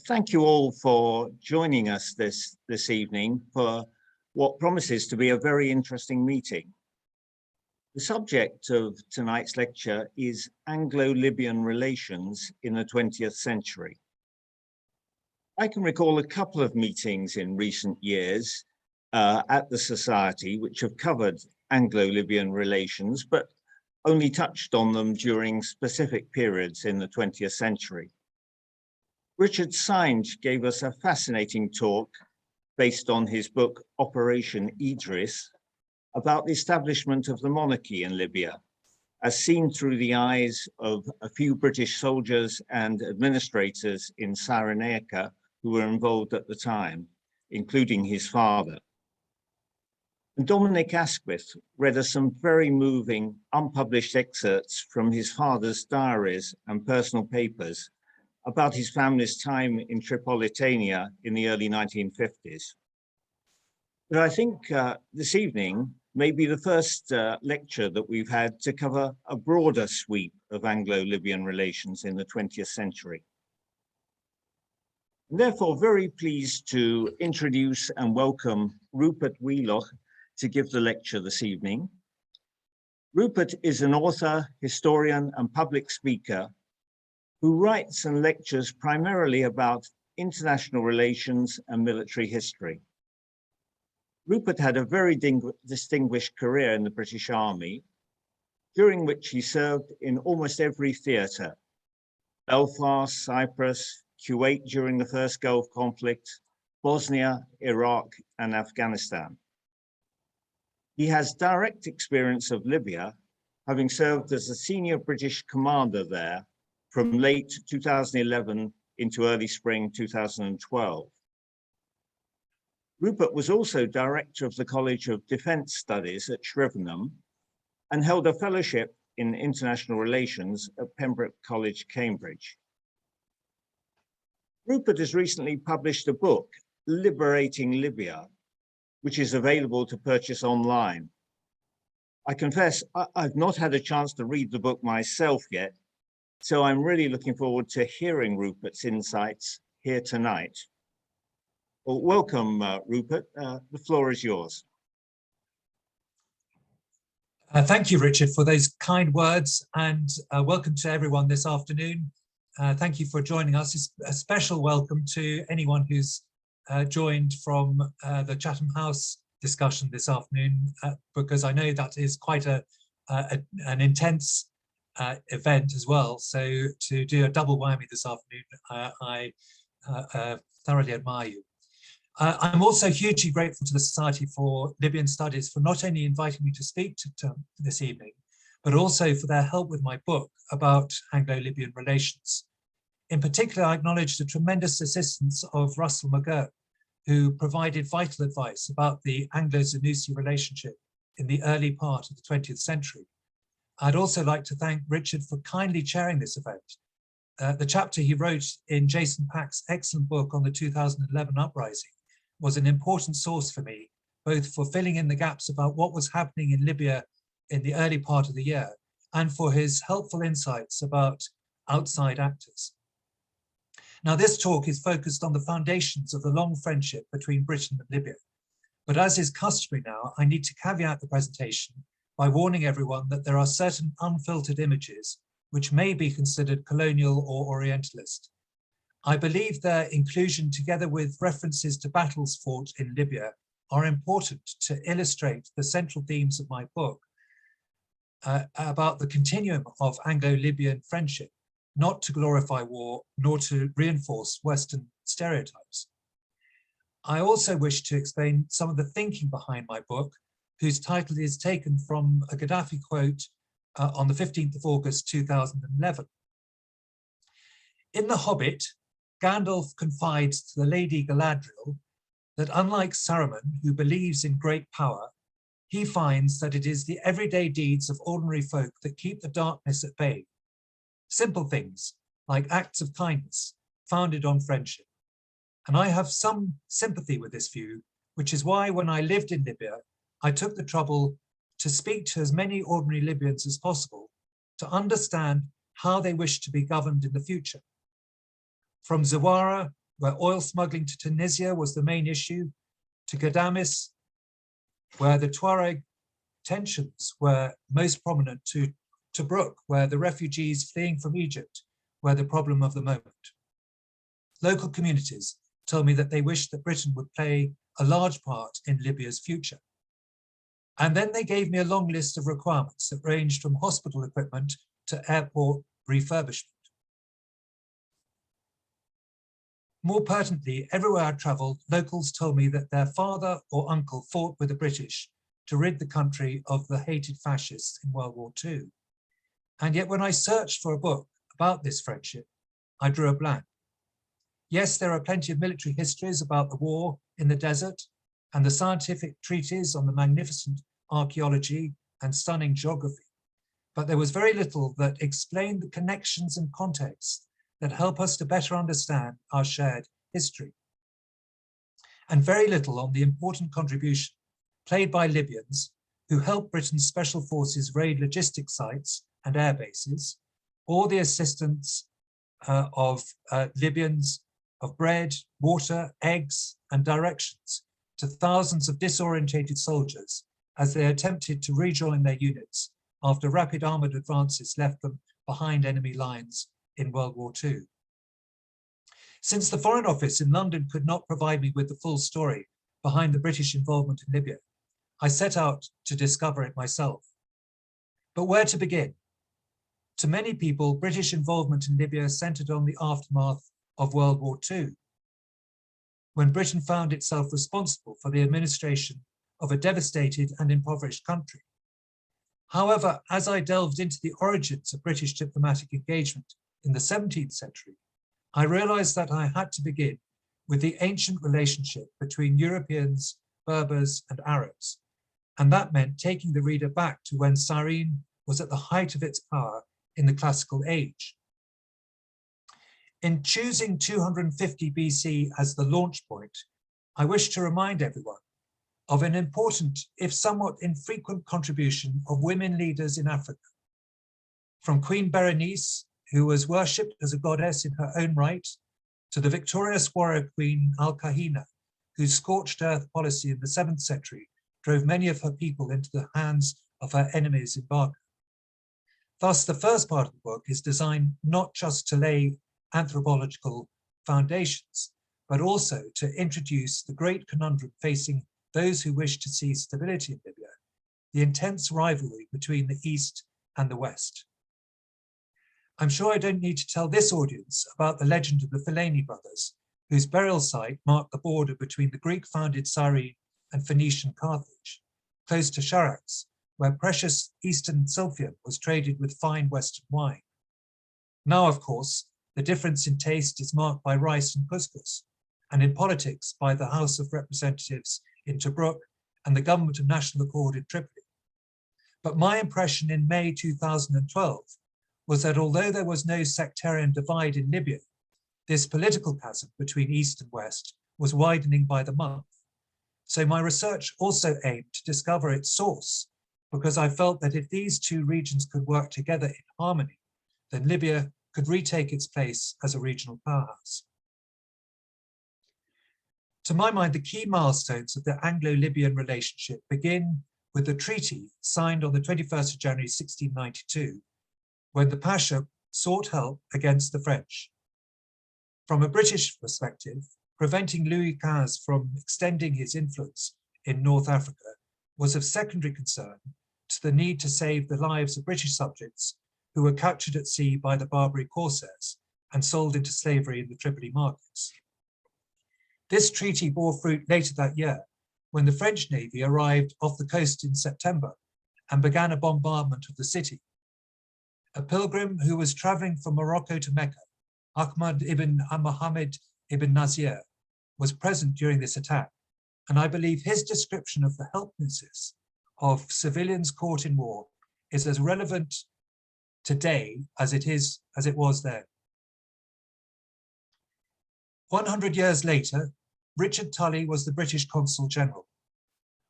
Thank you all for joining us this evening for what promises to be a very interesting meeting. The subject of tonight's lecture is Anglo-Libyan relations in the 20th century. I can recall a couple of meetings in recent years at the Society which have covered Anglo-Libyan relations, but only touched on them during specific periods in the 20th century. Richardson gave us a fascinating talk based on his book, Operation Idris, about the establishment of the monarchy in Libya, as seen through the eyes of a few British soldiers and administrators in Cyrenaica who were involved at the time, including his father. And Dominic Asquith read us some very moving, unpublished excerpts from his father's diaries and personal papers about his family's time in Tripolitania in the early 1950s. But I think this evening may be the first lecture that we've had to cover a broader sweep of Anglo-Libyan relations in the 20th century. I'm therefore very pleased to introduce and welcome Rupert Wieloch to give the lecture this evening. Rupert is an author, historian, and public speaker who writes and lectures primarily about international relations and military history. Rupert had a very distinguished career in the British Army, during which he served in almost every theatre: Belfast, Cyprus, Kuwait during the First Gulf conflict, Bosnia, Iraq, and Afghanistan. He has direct experience of Libya, having served as a senior British commander there from late 2011 into early spring 2012. Rupert was also director of the College of Defence Studies at Shrivenham and held a fellowship in international relations at Pembroke College, Cambridge. Rupert has recently published a book, Liberating Libya, which is available to purchase online. I confess, I've not had a chance to read the book myself yet, so I'm really looking forward to hearing Rupert's insights here tonight. Well, welcome, Rupert. The floor is yours. Thank you, Richard, for those kind words, and welcome to everyone this afternoon. Thank you for joining us. It's a special welcome to anyone who's joined from the Chatham House discussion this afternoon, because I know that is quite an intense event as well. So to do a double whammy this afternoon, I thoroughly admire you. I'm also hugely grateful to the Society for Libyan Studies for not only inviting me to speak to this evening, but also for their help with my book about Anglo-Libyan relations. In particular, I acknowledge the tremendous assistance of Russell McGurk, who provided vital advice about the Anglo-Sanussi relationship in the early part of the 20th century. I'd also like to thank Richard for kindly chairing this event. The chapter he wrote in Jason Pack's excellent book on the 2011 uprising was an important source for me, both for filling in the gaps about what was happening in Libya in the early part of the year, and for his helpful insights about outside actors. Now, this talk is focused on the foundations of the long friendship between Britain and Libya. But as is customary now, I need to caveat the presentation by warning everyone that there are certain unfiltered images which may be considered colonial or Orientalist. I believe their inclusion, together with references to battles fought in Libya, are important to illustrate the central themes of my book about the continuum of Anglo-Libyan friendship, not to glorify war, nor to reinforce Western stereotypes. I also wish to explain some of the thinking behind my book, whose title is taken from a Gaddafi quote on the 15th of August, 2011. In The Hobbit, Gandalf confides to the Lady Galadriel that unlike Saruman, who believes in great power, he finds that it is the everyday deeds of ordinary folk that keep the darkness at bay. Simple things like acts of kindness founded on friendship. And I have some sympathy with this view, which is why when I lived in Libya, I took the trouble to speak to as many ordinary Libyans as possible to understand how they wish to be governed in the future. From Zawara, where oil smuggling to Tunisia was the main issue, to Ghadames, where the Tuareg tensions were most prominent, to Tobruk, where the refugees fleeing from Egypt were the problem of the moment. Local communities told me that they wished that Britain would play a large part in Libya's future. And then they gave me a long list of requirements that ranged from hospital equipment to airport refurbishment. More pertinently, everywhere I travelled, locals told me that their father or uncle fought with the British to rid the country of the hated fascists in World War II. And yet when I searched for a book about this friendship, I drew a blank. Yes, there are plenty of military histories about the war in the desert and the scientific treatises on the magnificent archaeology and stunning geography, but there was very little that explained the connections and contexts that help us to better understand our shared history. And very little on the important contribution played by Libyans who helped Britain's special forces raid logistic sites and air bases, or the assistance of Libyans of bread, water, eggs, and directions to thousands of disorientated soldiers as they attempted to rejoin their units after rapid armored advances left them behind enemy lines in World War II. Since the Foreign Office in London could not provide me with the full story behind the British involvement in Libya, I set out to discover it myself. But where to begin? To many people, British involvement in Libya centered on the aftermath of World War II, when Britain found itself responsible for the administration of a devastated and impoverished country. However, as I delved into the origins of British diplomatic engagement in the 17th century, I realized that I had to begin with the ancient relationship between Europeans, Berbers, and Arabs. And that meant taking the reader back to when Cyrene was at the height of its power in the classical age. In choosing 250 BC as the launch point, I wish to remind everyone of an important, if somewhat infrequent, contribution of women leaders in Africa. From Queen Berenice, who was worshipped as a goddess in her own right, to the victorious warrior queen Al-Kahina, whose scorched earth policy in the 7th century drove many of her people into the hands of her enemies in Barca. Thus, the first part of the book is designed not just to lay anthropological foundations, but also to introduce the great conundrum facing those who wish to see stability in Libya, the intense rivalry between the East and the West. I'm sure I don't need to tell this audience about the legend of the Fellaini brothers, whose burial site marked the border between the Greek-founded Cyrene and Phoenician Carthage, close to Charax, where precious Eastern silphium was traded with fine Western wine. Now, of course, the difference in taste is marked by rice and couscous, and in politics by the House of Representatives in Tobruk and the Government of National Accord in Tripoli. But my impression in May 2012 was that although there was no sectarian divide in Libya, this political chasm between East and West was widening by the month. So my research also aimed to discover its source, because I felt that if these two regions could work together in harmony, then Libya could retake its place as a regional powerhouse. To my mind, the key milestones of the Anglo-Libyan relationship begin with the treaty signed on the 21st of January 1692, when the Pasha sought help against the French. From a British perspective, preventing Louis XV from extending his influence in North Africa was of secondary concern to the need to save the lives of British subjects who were captured at sea by the Barbary corsairs and sold into slavery in the Tripoli markets. This treaty bore fruit later that year, when the French Navy arrived off the coast in September and began a bombardment of the city. A pilgrim who was traveling from Morocco to Mecca, Ahmad ibn Muhammed ibn Nasir, was present during this attack, and I believe his description of the helplessness of civilians caught in war is as relevant today as it was then. 100 years later, Richard Tully was the British Consul General.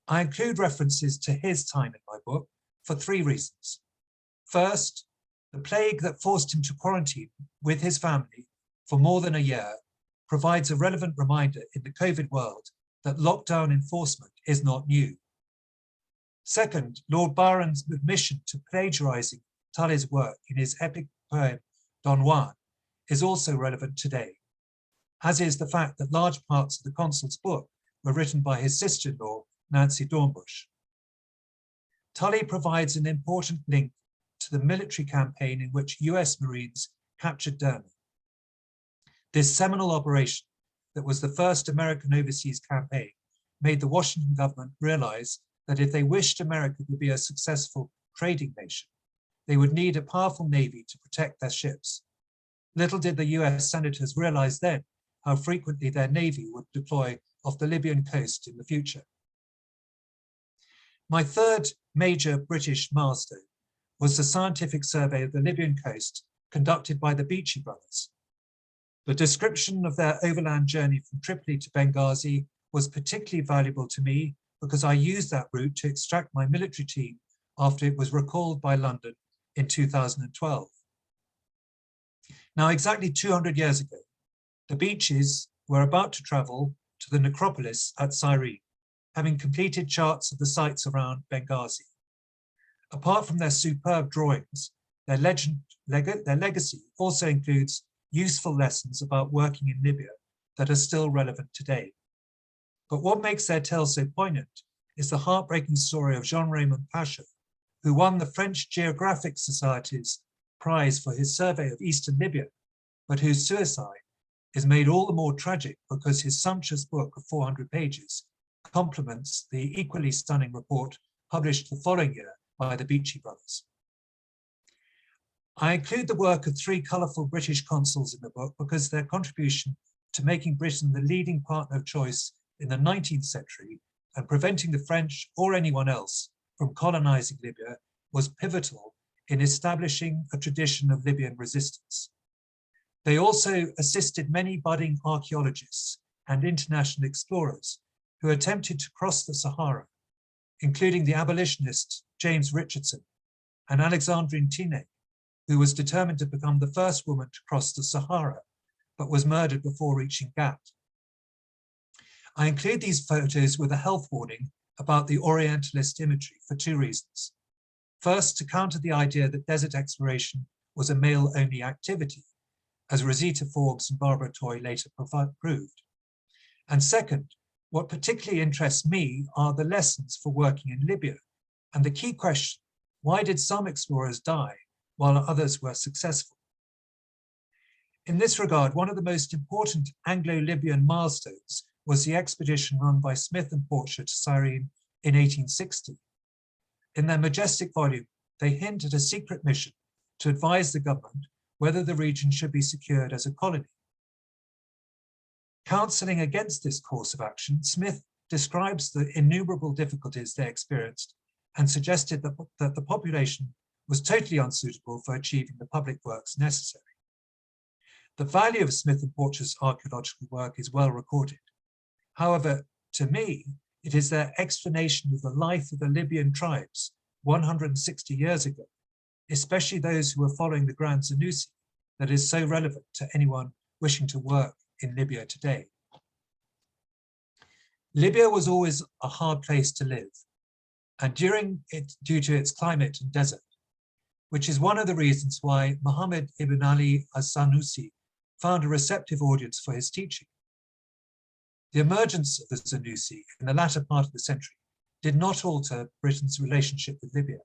I include references to his time in my book for 3 reasons. First, the plague that forced him to quarantine with his family for more than a year provides a relevant reminder in the COVID world that lockdown enforcement is not new. Second, Lord Byron's admission to plagiarizing Tully's work in his epic poem Don Juan is also relevant today, as is the fact that large parts of the consul's book were written by his sister-in-law, Nancy Dornbush. Tully provides an important link to the military campaign in which US Marines captured Derna. This seminal operation, that was the first American overseas campaign, made the Washington government realize that if they wished America to be a successful trading nation, they would need a powerful navy to protect their ships. Little did the US senators realize then how frequently their navy would deploy off the Libyan coast in the future. My third major British milestone was the scientific survey of the Libyan coast conducted by the Beachy brothers. The description of their overland journey from Tripoli to Benghazi was particularly valuable to me because I used that route to extract my military team after it was recalled by London in 2012. Now, exactly 200 years ago, the Beaches were about to travel to the necropolis at Cyrene, having completed charts of the sites around Benghazi. Apart from their superb drawings, their legacy also includes useful lessons about working in Libya that are still relevant today. But what makes their tale so poignant is the heartbreaking story of Jean-Raymond Pasha, who won the French Geographic Society's prize for his survey of Eastern Libya, but whose suicide is made all the more tragic because his sumptuous book of 400 pages complements the equally stunning report published the following year by the Beachy brothers. I include the work of three colourful British consuls in the book because their contribution to making Britain the leading partner of choice in the 19th century and preventing the French or anyone else from colonising Libya was pivotal in establishing a tradition of Libyan resistance. They also assisted many budding archaeologists and international explorers who attempted to cross the Sahara, including the abolitionist James Richardson and Alexandrine Tinné, who was determined to become the first woman to cross the Sahara, but was murdered before reaching Gat. I include these photos with a health warning about the Orientalist imagery for two reasons. First, to counter the idea that desert exploration was a male-only activity, as Rosita Forbes and Barbara Toy later proved. And second, what particularly interests me are the lessons for working in Libya, and the key question, why did some explorers die while others were successful? In this regard, one of the most important Anglo-Libyan milestones was the expedition run by Smith and Porcher to Cyrene in 1860. In their majestic volume, they hint at a secret mission to advise the government whether the region should be secured as a colony. Counselling against this course of action, Smith describes the innumerable difficulties they experienced and suggested that the population was totally unsuitable for achieving the public works necessary. The value of Smith and Porcher's archaeological work is well recorded. However, to me, it is their explanation of the life of the Libyan tribes 160 years ago, especially those who were following the Grand Zanussi, that is so relevant to anyone wishing to work in Libya today. Libya was always a hard place to live, and due to its climate and desert, which is one of the reasons why Muhammad ibn Ali as-Sanussi found a receptive audience for his teaching. The emergence of the Zanussi in the latter part of the century did not alter Britain's relationship with Libya,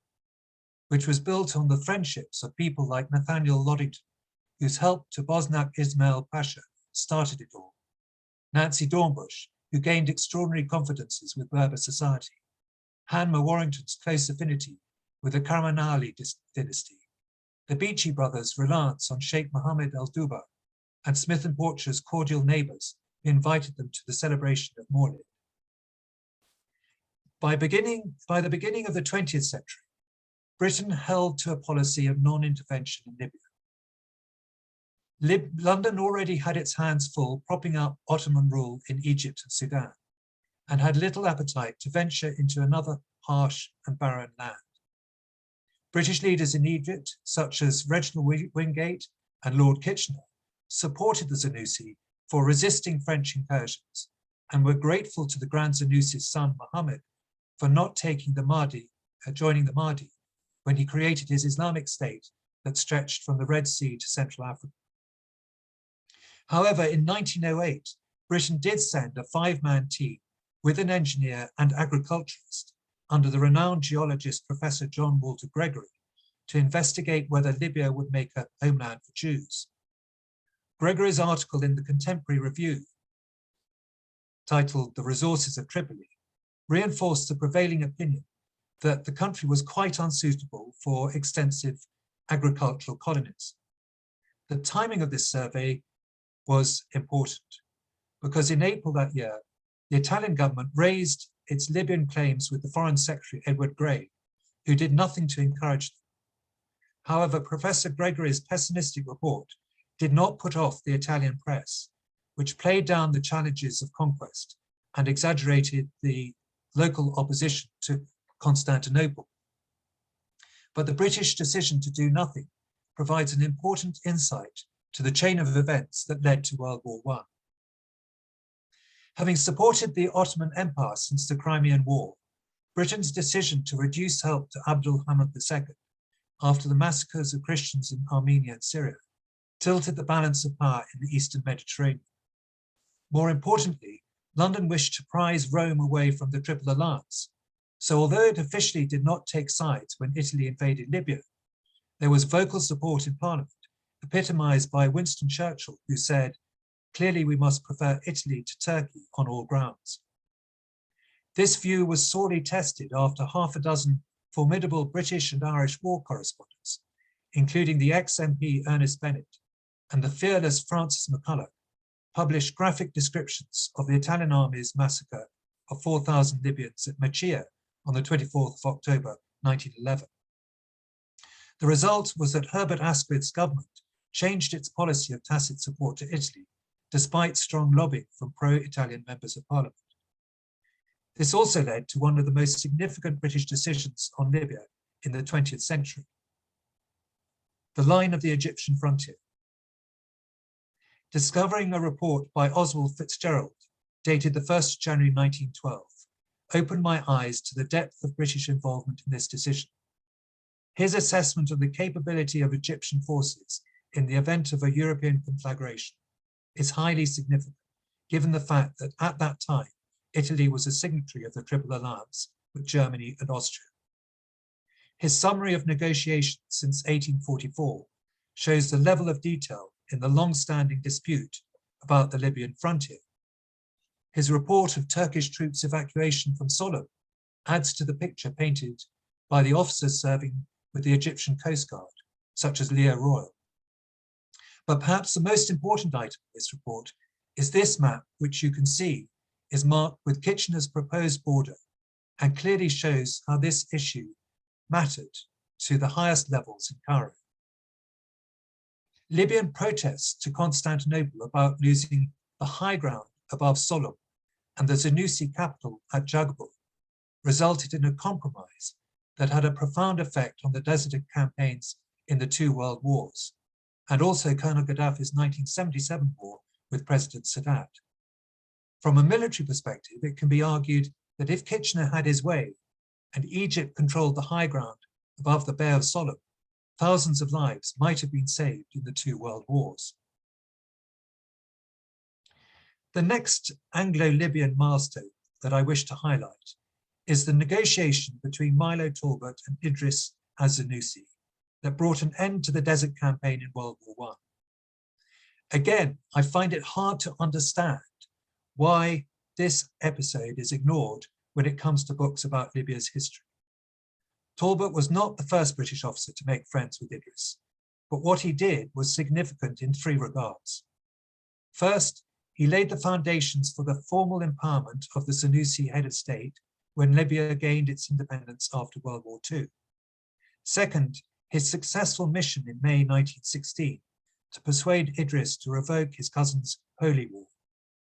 which was built on the friendships of people like Nathaniel Loddington, whose help to Bosnak Ismail Pasha started it all, Nancy Dornbush, who gained extraordinary confidences with Berber society, Hanma Warrington's close affinity with the Karamanali dynasty, the Beachy brothers' reliance on Sheikh Mohammed al-Duba, and Smith and Porcher's cordial neighbours who invited them to the celebration of Mawlid. By the beginning of the 20th century, Britain held to a policy of non-intervention in Libya. London already had its hands full propping up Ottoman rule in Egypt and Sudan, and had little appetite to venture into another harsh and barren land. British leaders in Egypt, such as Reginald Wingate and Lord Kitchener, supported the Sanussi for resisting French incursions and were grateful to the Grand Sanusi's son Muhammed for not taking the Mahdi, joining the Mahdi when he created his Islamic state that stretched from the Red Sea to Central Africa. However, in 1908, Britain did send a 5-man team with an engineer and agriculturalist under the renowned geologist Professor John Walter Gregory to investigate whether Libya would make a homeland for Jews. Gregory's article in the Contemporary Review, titled The Resources of Tripoli, reinforced the prevailing opinion that the country was quite unsuitable for extensive agricultural colonies. The timing of this survey was important because in April that year, the Italian government raised its Libyan claims with the Foreign Secretary, Edward Grey, who did nothing to encourage them. However, Professor Gregory's pessimistic report did not put off the Italian press, which played down the challenges of conquest and exaggerated the local opposition to Constantinople. But the British decision to do nothing provides an important insight to the chain of events that led to World War I. Having supported the Ottoman Empire since the Crimean War, Britain's decision to reduce help to Abdul Hamid II after the massacres of Christians in Armenia and Syria tilted the balance of power in the Eastern Mediterranean. More importantly, London wished to prize Rome away from the Triple Alliance. So although it officially did not take sides when Italy invaded Libya, there was vocal support in Parliament, epitomized by Winston Churchill, who said, "Clearly we must prefer Italy to Turkey on all grounds." This view was sorely tested after half a dozen formidable British and Irish war correspondents, including the ex-MP Ernest Bennett and the fearless Francis McCulloch, published graphic descriptions of the Italian army's massacre of 4,000 Libyans at Machia on the 24th of October, 1911. The result was that Herbert Asquith's government changed its policy of tacit support to Italy, despite strong lobbying from pro-Italian members of parliament. This also led to one of the most significant British decisions on Libya in the 20th century, the line of the Egyptian frontier. Discovering a report by Oswald Fitzgerald, dated the 1st of January 1912, opened my eyes to the depth of British involvement in this decision. His assessment of the capability of Egyptian forces in the event of a European conflagration is highly significant, given the fact that at that time, Italy was a signatory of the Triple Alliance with Germany and Austria. His summary of negotiations since 1844 shows the level of detail in the long-standing dispute about the Libyan frontier. His report of Turkish troops' evacuation from Solom adds to the picture painted by the officers serving with the Egyptian Coast Guard, such as Leah Royal. But perhaps the most important item of this report is this map, which you can see is marked with Kitchener's proposed border and clearly shows how this issue mattered to the highest levels in Cairo. Libyan protests to Constantinople about losing the high ground above Solom and the Zanussi capital at Jagbal resulted in a compromise that had a profound effect on the desert campaigns in the two world wars, and also Colonel Gaddafi's 1977 war with President Sadat. From a military perspective, it can be argued that if Kitchener had his way and Egypt controlled the high ground above the Bay of Solom, thousands of lives might have been saved in the two world wars. The next Anglo-Libyan milestone that I wish to highlight is the negotiation between Milo Talbot and Idris as-Sanussi that brought an end to the desert campaign in World War I. Again, I find it hard to understand why this episode is ignored when it comes to books about Libya's history. Talbot was not the first British officer to make friends with Idris, but what he did was significant in three regards. First, he laid the foundations for the formal empowerment of the Sanussi head of state when Libya gained its independence after World War II. Second, his successful mission in May 1916 to persuade Idris to revoke his cousin's holy war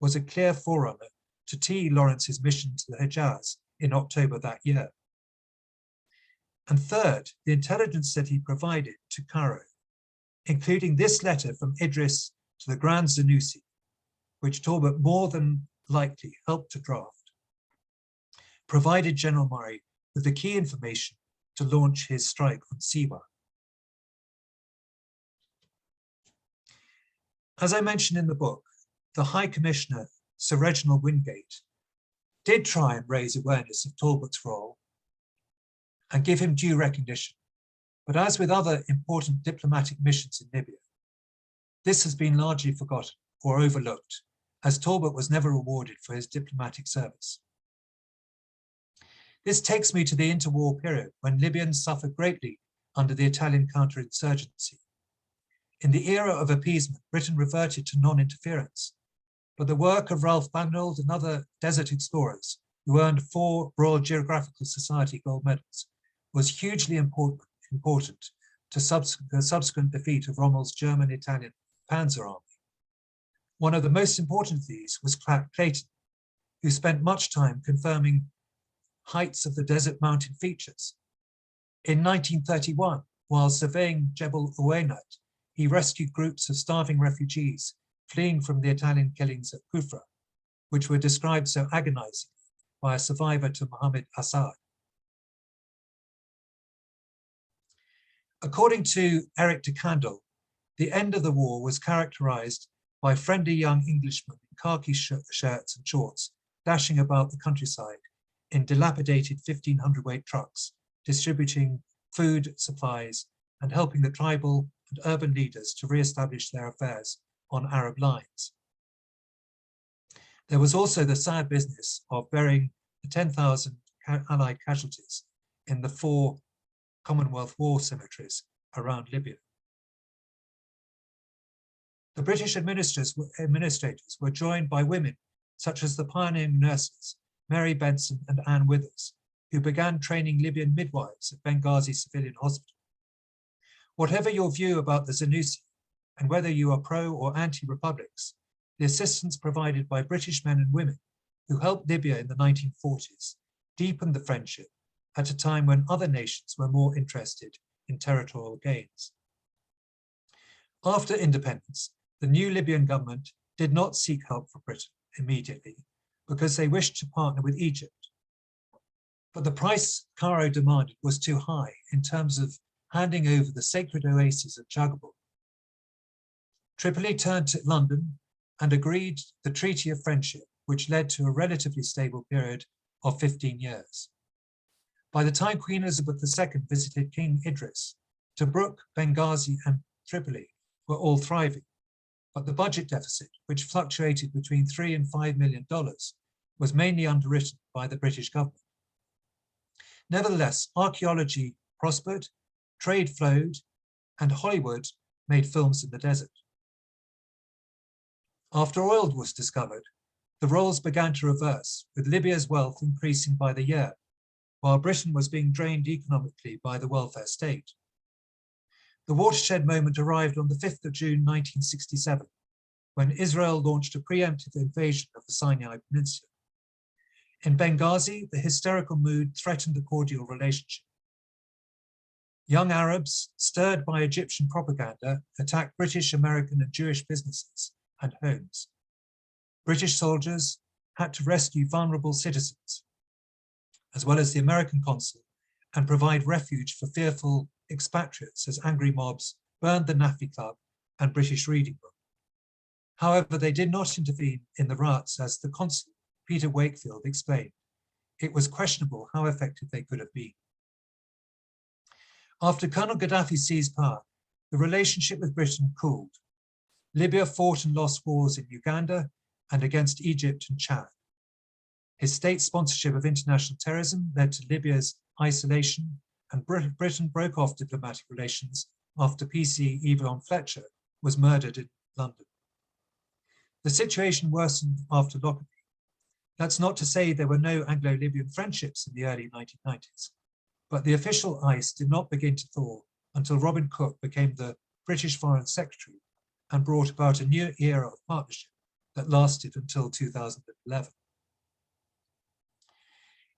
was a clear forerunner to T. Lawrence's mission to the Hejaz in October that year. And third, the intelligence that he provided to Cairo, including this letter from Idris to the Grand Zanussi, which Talbot more than likely helped to draft, provided General Murray with the key information to launch his strike on Siwa. As I mentioned in the book, the High Commissioner, Sir Reginald Wingate, did try and raise awareness of Talbot's role and give him due recognition. But as with other important diplomatic missions in Libya, this has been largely forgotten or overlooked, as Talbot was never rewarded for his diplomatic service. This takes me to the interwar period when Libyans suffered greatly under the Italian counterinsurgency. In the era of appeasement, Britain reverted to non-interference, but the work of Ralph Bagnold and other desert explorers, who earned 4 Royal Geographical Society gold medals, was hugely important to the subsequent defeat of Rommel's German-Italian Panzer Army. One of the most important of these was Clayton, who spent much time confirming heights of the desert mountain features. In 1931, while surveying Jebel Ouenat, he rescued groups of starving refugees fleeing from the Italian killings at Kufra, which were described so agonizingly by a survivor to Muhammed Assad. According to Eric de Candle, the end of the war was characterized by friendly young Englishmen in khaki shirts and shorts dashing about the countryside in dilapidated 1,500-weight trucks, distributing food, supplies, and helping the tribal and urban leaders to re-establish their affairs on Arab lines. There was also the sad business of burying the 10,000 Allied casualties in the 4 Commonwealth war cemeteries around Libya. The British administrators were joined by women such as the pioneering nurses, Mary Benson and Anne Withers, who began training Libyan midwives at Benghazi Civilian Hospital. Whatever your view about the Zanussi, and whether you are pro or anti-republics, the assistance provided by British men and women who helped Libya in the 1940s deepened the friendship at a time when other nations were more interested in territorial gains. After independence, the new Libyan government did not seek help from Britain immediately because they wished to partner with Egypt. But the price Cairo demanded was too high in terms of handing over the sacred oases of Chagabul. Tripoli turned to London and agreed the Treaty of Friendship, which led to a relatively stable period of 15 years. By the time Queen Elizabeth II visited King Idris, Tobruk, Benghazi, and Tripoli were all thriving, but the budget deficit, which fluctuated between $3 and $5 million, was mainly underwritten by the British government. Nevertheless, archaeology prospered, trade flowed, and Hollywood made films in the desert. After oil was discovered, the roles began to reverse, with Libya's wealth increasing by the year, while Britain was being drained economically by the welfare state. The watershed moment arrived on the 5th of June 1967, when Israel launched a preemptive invasion of the Sinai Peninsula. In Benghazi, the hysterical mood threatened a cordial relationship. Young Arabs, stirred by Egyptian propaganda, attacked British, American, and Jewish businesses and homes. British soldiers had to rescue vulnerable citizens, as well as the American consul, and provide refuge for fearful expatriates as angry mobs burned the Nafi Club and British Reading Room. However, they did not intervene in the riots, as the consul, Peter Wakefield, explained. It was questionable how effective they could have been. After Colonel Gaddafi seized power, the relationship with Britain cooled. Libya fought and lost wars in Uganda and against Egypt and Chad. His state sponsorship of international terrorism led to Libya's isolation, and Britain broke off diplomatic relations after PC Yvonne Fletcher was murdered in London. The situation worsened after Lockerbie. That's not to say there were no Anglo-Libyan friendships in the early 1990s, but the official ice did not begin to thaw until Robin Cook became the British Foreign Secretary and brought about a new era of partnership that lasted until 2011.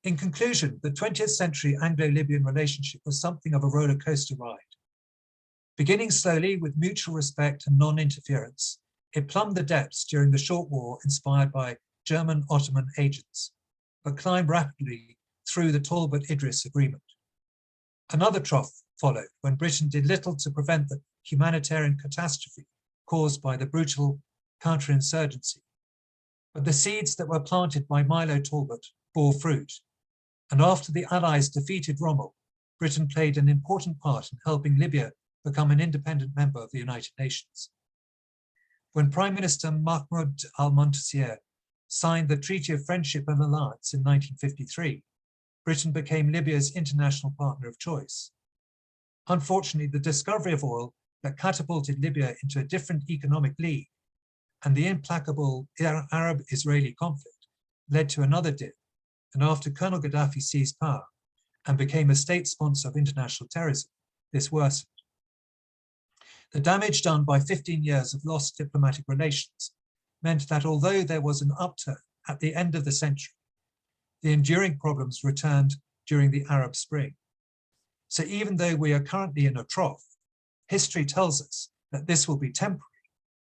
In conclusion, the 20th century Anglo-Libyan relationship was something of a roller coaster ride. Beginning slowly with mutual respect and non-interference, It plumbed the depths during the short war inspired by German Ottoman agents, but climbed rapidly through the Talbot-Idris agreement. Another trough followed when Britain did little to prevent the humanitarian catastrophe caused by the brutal counterinsurgency. But the seeds that were planted by Milo Talbot bore fruit, and after the Allies defeated Rommel, Britain played an important part in helping Libya become an independent member of the United Nations. When Prime Minister Mahmoud al-Montasir signed the Treaty of Friendship and Alliance in 1953, Britain became Libya's international partner of choice. Unfortunately, the discovery of oil that catapulted Libya into a different economic league and the implacable Arab-Israeli conflict led to another dip, and after Colonel Gaddafi seized power and became a state sponsor of international terrorism, this worsened. The damage done by 15 years of lost diplomatic relations meant that although there was an upturn at the end of the century, the enduring problems returned during the Arab Spring. So even though we are currently in a trough, history tells us that this will be temporary.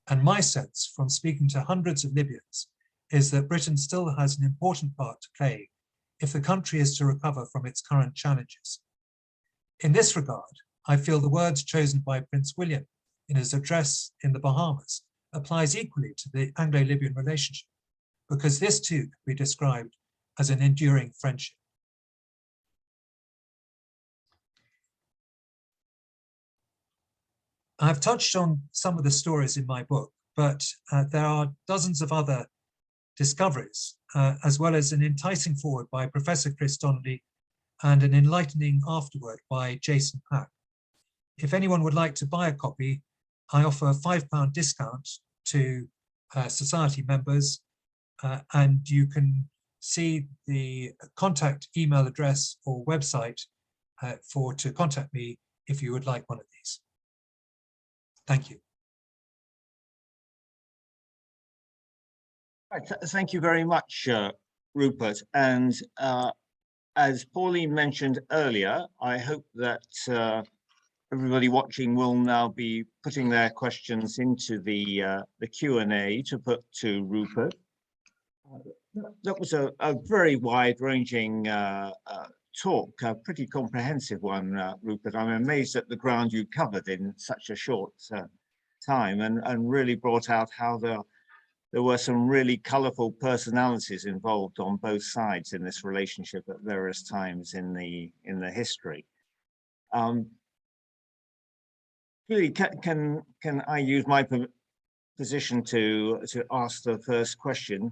And my sense from speaking to hundreds of Libyans is that Britain still has an important part to play if the country is to recover from its current challenges. In this regard, I feel the words chosen by Prince William in his address in the Bahamas applies equally to the Anglo-Libyan relationship, because this too can be described as an enduring friendship. I've touched on some of the stories in my book, but there are dozens of other discoveries, as well as an enticing foreword by Professor Chris Donnelly and an enlightening afterword by Jason Pack. If anyone would like to buy a copy, I offer a £5 discount to society members, and you can see the contact email address or website to contact me if you would like one of these. Thank you. Right, thank you very much, Rupert. And as Pauline mentioned earlier, I hope that everybody watching will now be putting their questions into the Q&A to put to Rupert. That was a very wide-ranging talk, a pretty comprehensive one, Rupert. I'm amazed at the ground you covered in such a short time, and really brought out how there were some really colourful personalities involved on both sides in this relationship at various times in the history. Really, can I use my position to ask the first question?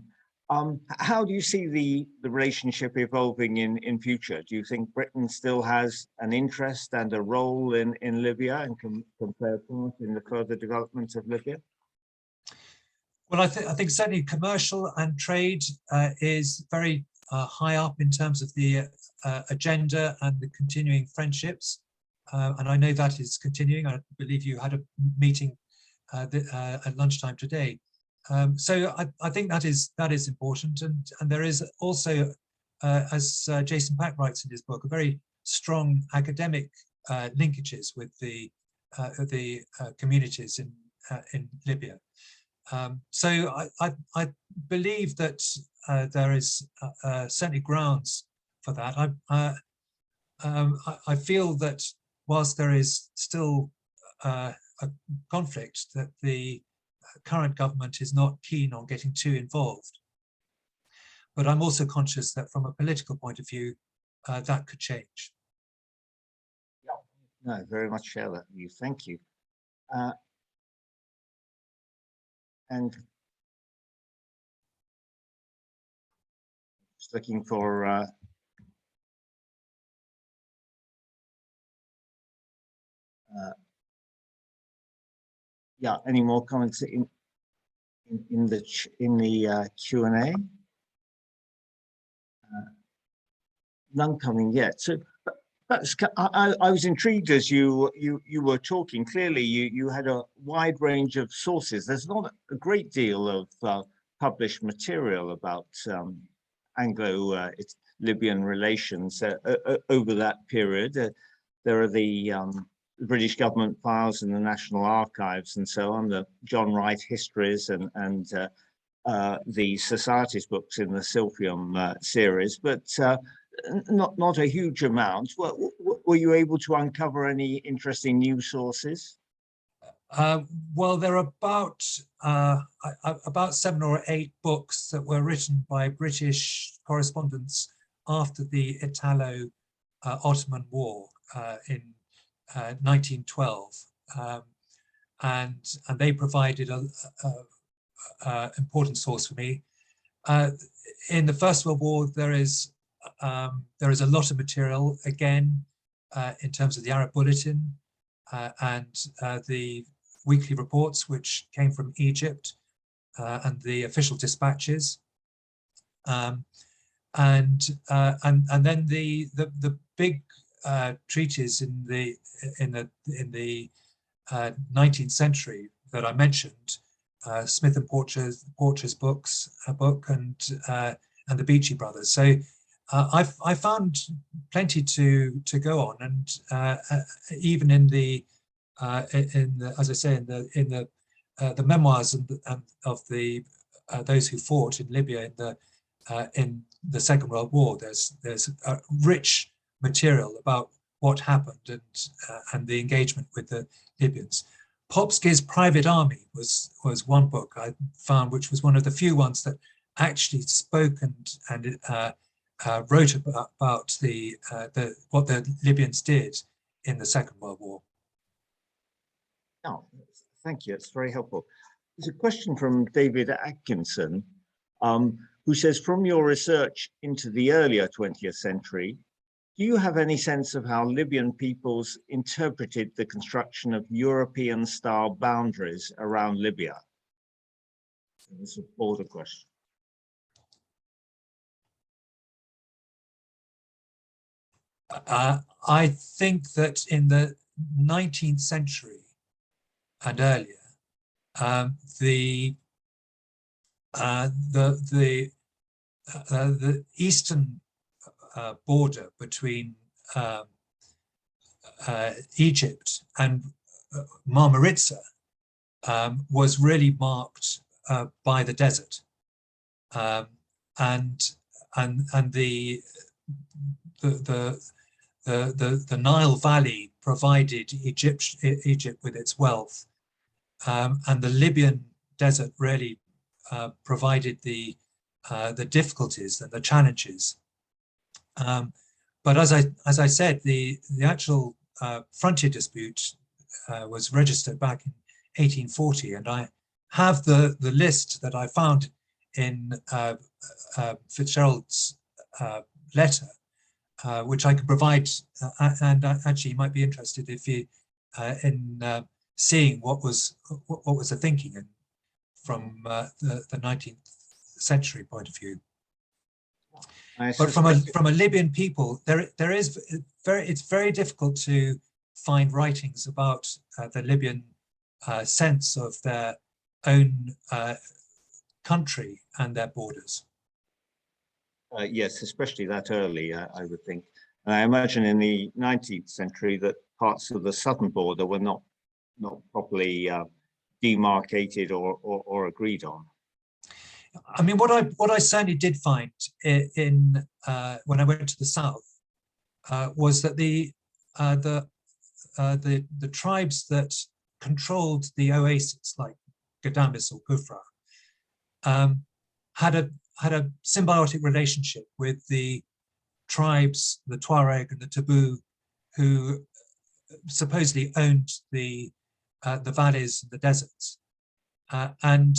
How do you see the relationship evolving in future? Do you think Britain still has an interest and a role in Libya and can play a part in the further development of Libya? Well, I think certainly commercial and trade is very high up in terms of the agenda and the continuing friendships. And I know that is continuing. I believe you had a meeting at lunchtime today. So I think that is important, and there is also, as Jason Pack writes in his book, a very strong academic linkages with the communities in Libya. So I believe that there is certainly grounds for that. I feel that whilst there is still a conflict, that the current government is not keen on getting too involved. But I'm also conscious that from a political point of view, that could change. Yeah, no, very much share that view. Thank you. And just looking for yeah, any more comments in the Q&A? None coming yet. So I was intrigued as you were talking. Clearly, you had a wide range of sources. There's not a great deal of published material about Anglo-Libyan relations over that period. There are the the British government files and the National Archives and so on, the John Wright histories and the Society's books in the Silphium series, but not a huge amount. Were you able to uncover any interesting news sources? Well, there are about 7 or 8 books that were written by British correspondents after the Italo-Ottoman War in 1912, and they provided a important source for me. In the First World War, there is a lot of material, again, in terms of the Arab Bulletin and the weekly reports which came from Egypt and the official dispatches, and then the big treaties in the 19th century that I mentioned, Smith and Porter's book, and the Beechey brothers. So I found plenty to go on, and even in the as I say, in the memoirs of the those who fought in Libya in the Second World War, there's rich material about what happened and the engagement with the Libyans. Popsky's Private Army was one book I found, which was one of the few ones that actually spoke and wrote about what the Libyans did in the Second World War. Oh, thank you. It's very helpful. There's a question from David Atkinson, who says, from your research into the earlier 20th century, do you have any sense of how Libyan peoples interpreted the construction of European-style boundaries around Libya? It's a broader question. I think that in the 19th century and earlier, the eastern border between Egypt and Marmaritsa was really marked by the desert, and the Nile Valley provided Egypt with its wealth, and the Libyan desert really provided the difficulties and the challenges. But as I said, the actual frontier dispute was registered back in 1840, and I have the list that I found in Fitzgerald's letter, which I can provide, and actually you might be interested if you in seeing what was the thinking from the 19th century point of view. But from a Libyan people, it's very difficult to find writings about the Libyan sense of their own country and their borders. Yes, especially that early, I would think. And I imagine in the 19th century that parts of the southern border were not properly demarcated or agreed on. I mean, what I certainly did find in when I went to the south was that the tribes that controlled the oasis, like Gadamis or Kufra, had a symbiotic relationship with the tribes, the Tuareg and the Tabu, who supposedly owned the valleys and the deserts, and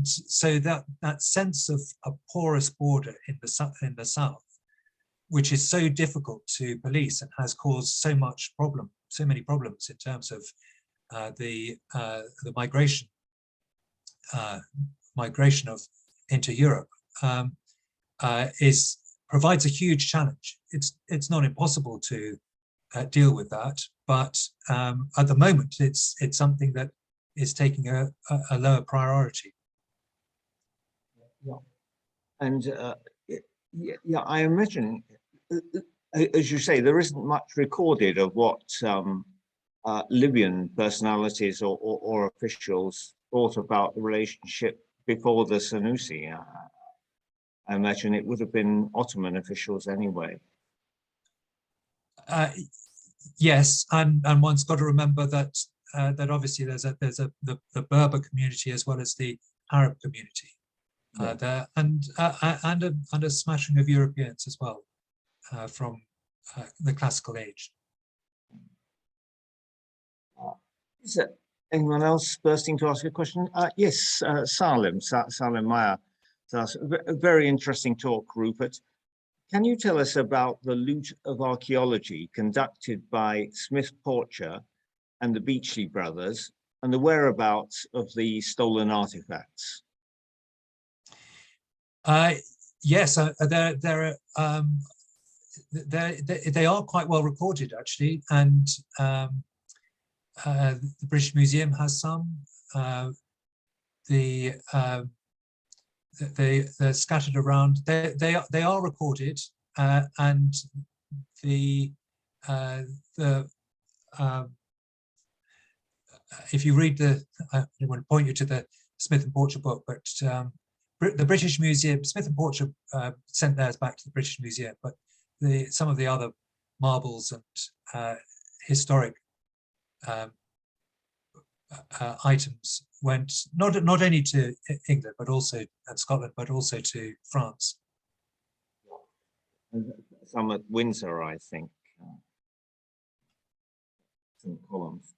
so that sense of a porous border in the south, which is so difficult to police and has caused so many problems in terms of the migration into Europe, provides a huge challenge. It's not impossible to deal with that, but at the moment it's something that is taking a lower priority. Yeah, and yeah, I imagine as you say, there isn't much recorded of what Libyan personalities or officials thought about the relationship before the Sanussi. I imagine it would have been Ottoman officials anyway. Yes, and one's got to remember that that obviously there's the Berber community as well as the Arab community there, and a smattering of Europeans as well from the classical age. Is there anyone else bursting to ask a question? Yes, Salim Meyer. A very interesting talk, Rupert. Can you tell us about the loot of archaeology conducted by Smith Porcher and the Beachley brothers and the whereabouts of the stolen artifacts? Yes, they are quite well recorded actually, and the British Museum has some. They're scattered around. They are recorded, and if you read I want to point you to the Smith and Porcher book, but the British Museum, Smith and Porcher sent theirs back to the British Museum, but some of the other marbles and historic items went not only to England but also and Scotland, but also to France. Some at Windsor, I think. Some columns.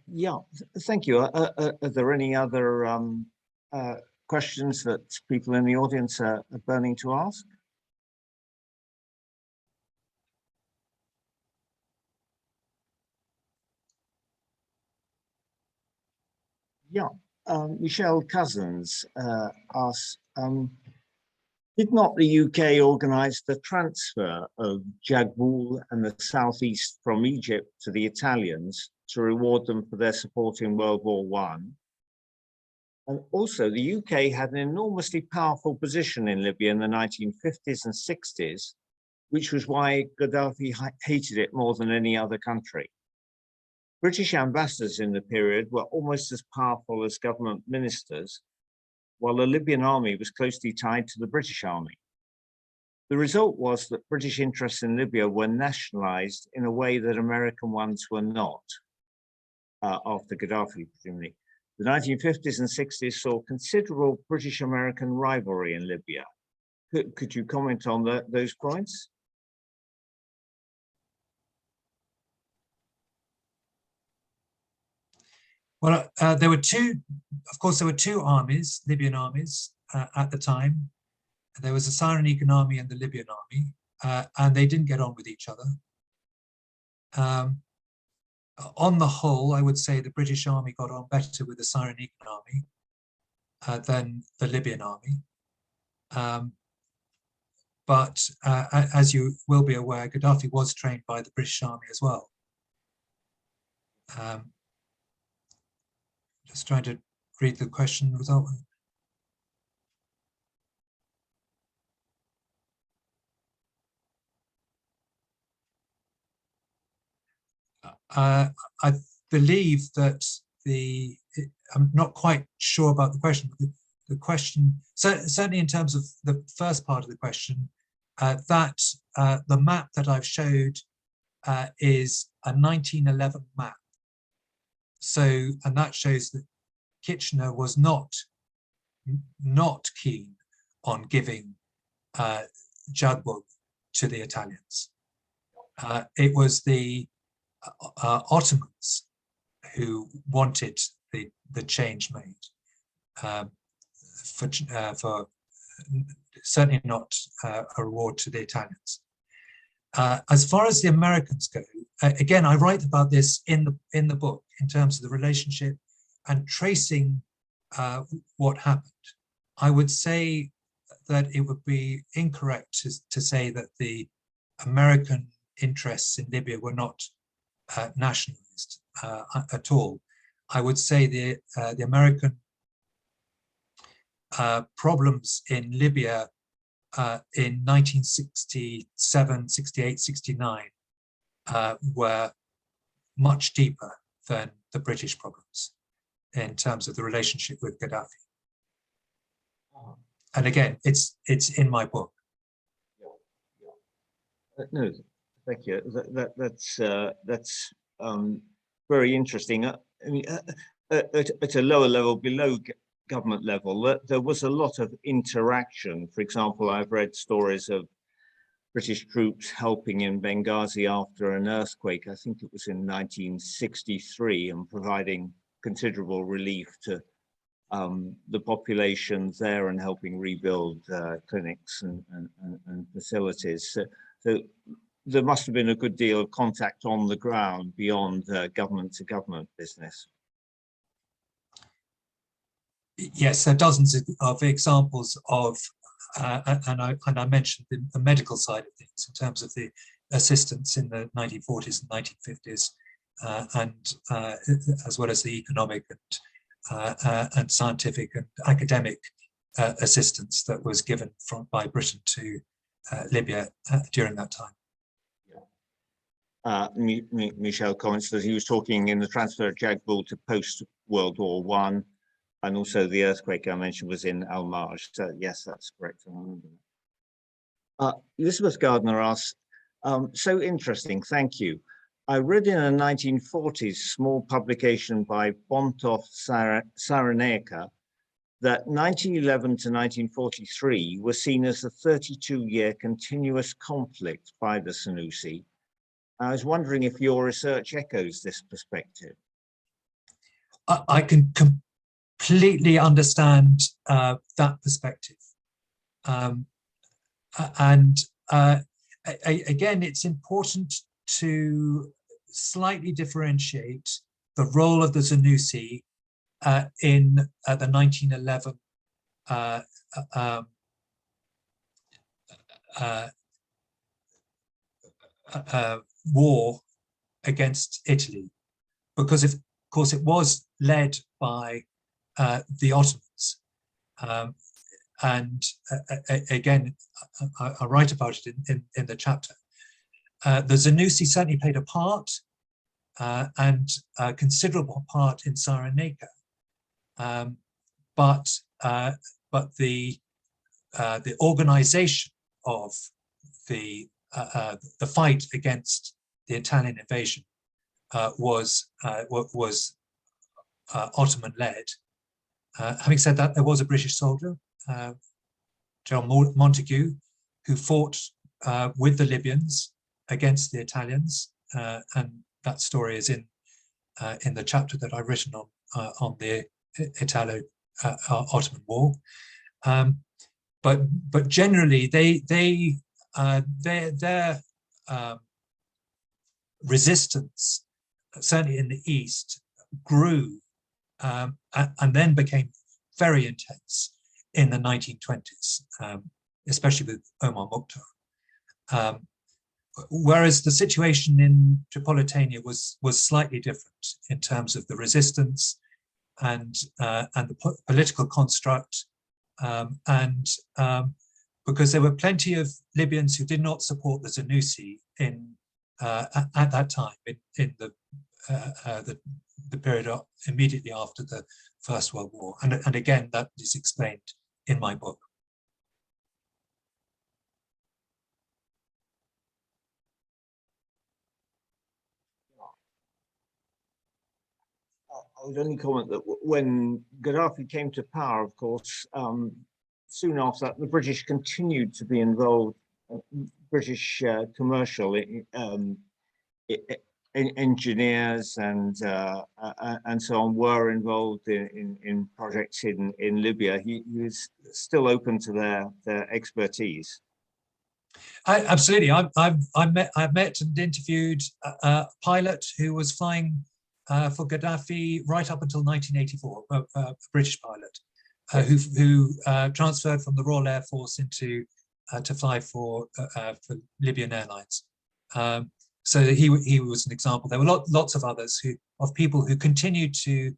Yeah, thank you. Are there any other questions that people in the audience are burning to ask? Yeah, Michelle Cousins asks, did not the UK organise the transfer of Jagwool and the southeast from Egypt to the Italians to reward them for their support in World War I? And also, the UK had an enormously powerful position in Libya in the 1950s and 60s, which was why Gaddafi hated it more than any other country. British ambassadors in the period were almost as powerful as government ministers, while the Libyan army was closely tied to the British army. The result was that British interests in Libya were nationalized in a way that American ones were not, after Gaddafi, presumably. The 1950s and 60s saw considerable British-American rivalry in Libya. Could you comment on those points? Well, there were two armies, Libyan armies, at the time. There was a Cyrenaican army and the Libyan army, and they didn't get on with each other. On the whole, I would say the British army got on better with the Cyrenaican army than the Libyan army. But as you will be aware, Gaddafi was trained by the British army as well. Just trying to read the question without. I believe that I'm not quite sure about the question. The question, certainly in terms of the first part of the question, that the map that I've showed is a 1911 map. So, and that shows that Kitchener was not keen on giving Jagwool to the Italians. It was the Ottomans who wanted the change made for certainly not a reward to the Italians. As far as the Americans go, again, I write about this in the book in terms of the relationship and tracing what happened. I would say that it would be incorrect to say that the American interests in Libya were not nationalized at all. I would say the American problems in Libya in 1967, 68, 69 were much deeper than the British problems in terms of the relationship with Gaddafi. And again, it's in my book. No, thank you. That's very interesting. I mean, at a lower level, below government level, there was a lot of interaction. For example, I've read stories of British troops helping in Benghazi after an earthquake. I think it was in 1963, and providing considerable relief to the population there and helping rebuild clinics and facilities. So there must have been a good deal of contact on the ground beyond government to government business. Yes, there are dozens of examples of, and I mentioned the medical side of things in terms of the assistance in the 1940s and 1950s, and as well as the economic and scientific and academic assistance that was given by Britain to Libya during that time. Michel comments that he was talking in the transfer of Jagbul to post-World War I, and also the earthquake I mentioned was in Al-Marj. So yes, that's correct. Elizabeth Gardner asks, so interesting, thank you. I read in a 1940s small publication by Bontoff Cyrenaica that 1911 to 1943 was seen as a 32-year continuous conflict by the Sanussi. I was wondering if your research echoes this perspective. I can completely understand that perspective. Again, it's important to slightly differentiate the role of the Sanussi in the 1911 war against Italy, because of course it was led by the Ottomans, and again I write about it in the chapter. The Sanussi certainly played a part, and a considerable part in Cyrenaica, but the organization of the fight against the Italian invasion was Ottoman led. Having said that, there was a British soldier, General Montague, who fought with the Libyans against the Italians, and that story is in the chapter that I've written on the Italo-Ottoman War. But generally, their resistance, certainly in the East, grew and then became very intense in the 1920s, especially with Omar Mukhtar. Whereas the situation in Tripolitania was slightly different in terms of the resistance and the political construct, and because there were plenty of Libyans who did not support the Sanussi at that time in the period immediately after the First World War, and again that is explained in my book. I would only comment that when Gaddafi came to power, of course, soon after that, the British continued to be involved. British commercial engineers and so on were involved in projects in Libya. He was still open to their expertise. Absolutely, I've met and interviewed a pilot who was flying for Gaddafi right up until 1984, a British pilot who transferred from the Royal Air Force into to fly for Libyan Airlines. So he was an example. There were lots of others of people who continued to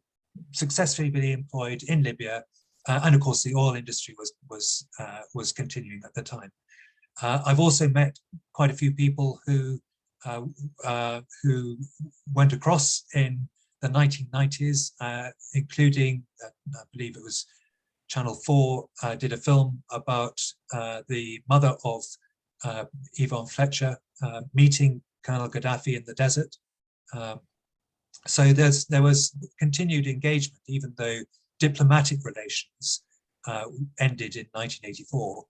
successfully be employed in Libya and of course the oil industry was continuing at the time. I've also met quite a few people who went across in the 1990s, including, I believe it was Channel 4 did a film about the mother of Yvonne Fletcher meeting Colonel Gaddafi in the desert. So there was continued engagement, even though diplomatic relations ended in 1984,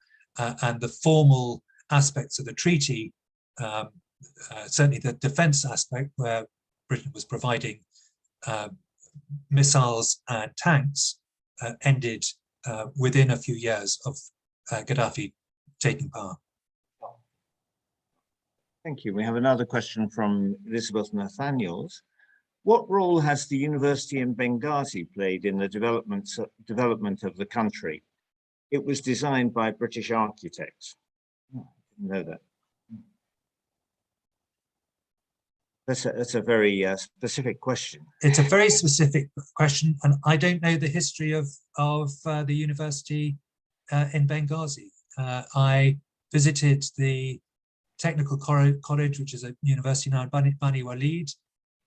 and the formal aspects of the treaty, certainly the defense aspect, where Britain was providing missiles and tanks, ended within a few years of Gaddafi taking power. Thank you. We have another question from Elizabeth Nathaniels. What role has the university in Benghazi played in the development of the country? It was designed by British architects. Oh, I didn't know that. That's a very specific question. It's a very specific question, and I don't know the history of the university in Benghazi. I visited the Technical College, which is a university now in Bani Walid,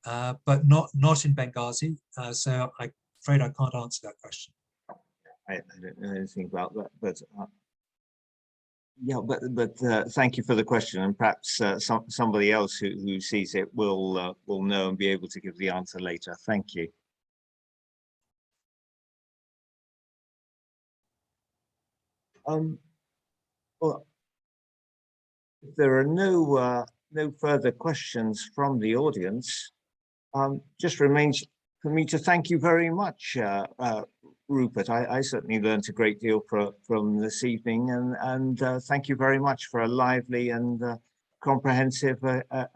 but not in Benghazi. So I'm afraid I can't answer that question. I don't know anything about that, but yeah, but thank you for the question, and perhaps somebody else who sees it will know and be able to give the answer later. Thank you. Well, if there are no further questions from the audience, just remains for me to thank you very much, Rupert. I certainly learned a great deal from this evening, and thank you very much for a lively and comprehensive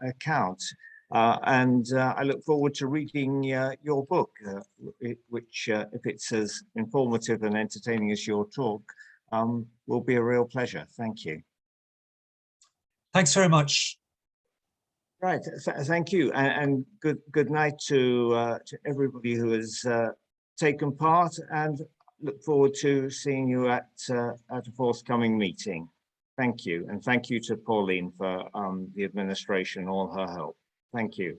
account. And I look forward to reading your book, which, if it's as informative and entertaining as your talk, will be a real pleasure. Thank you. Thanks very much. Right, thank you, and good night to everybody who has taken part, and look forward to seeing you at a forthcoming meeting. Thank you, and thank you to Pauline for the administration, all her help. Thank you.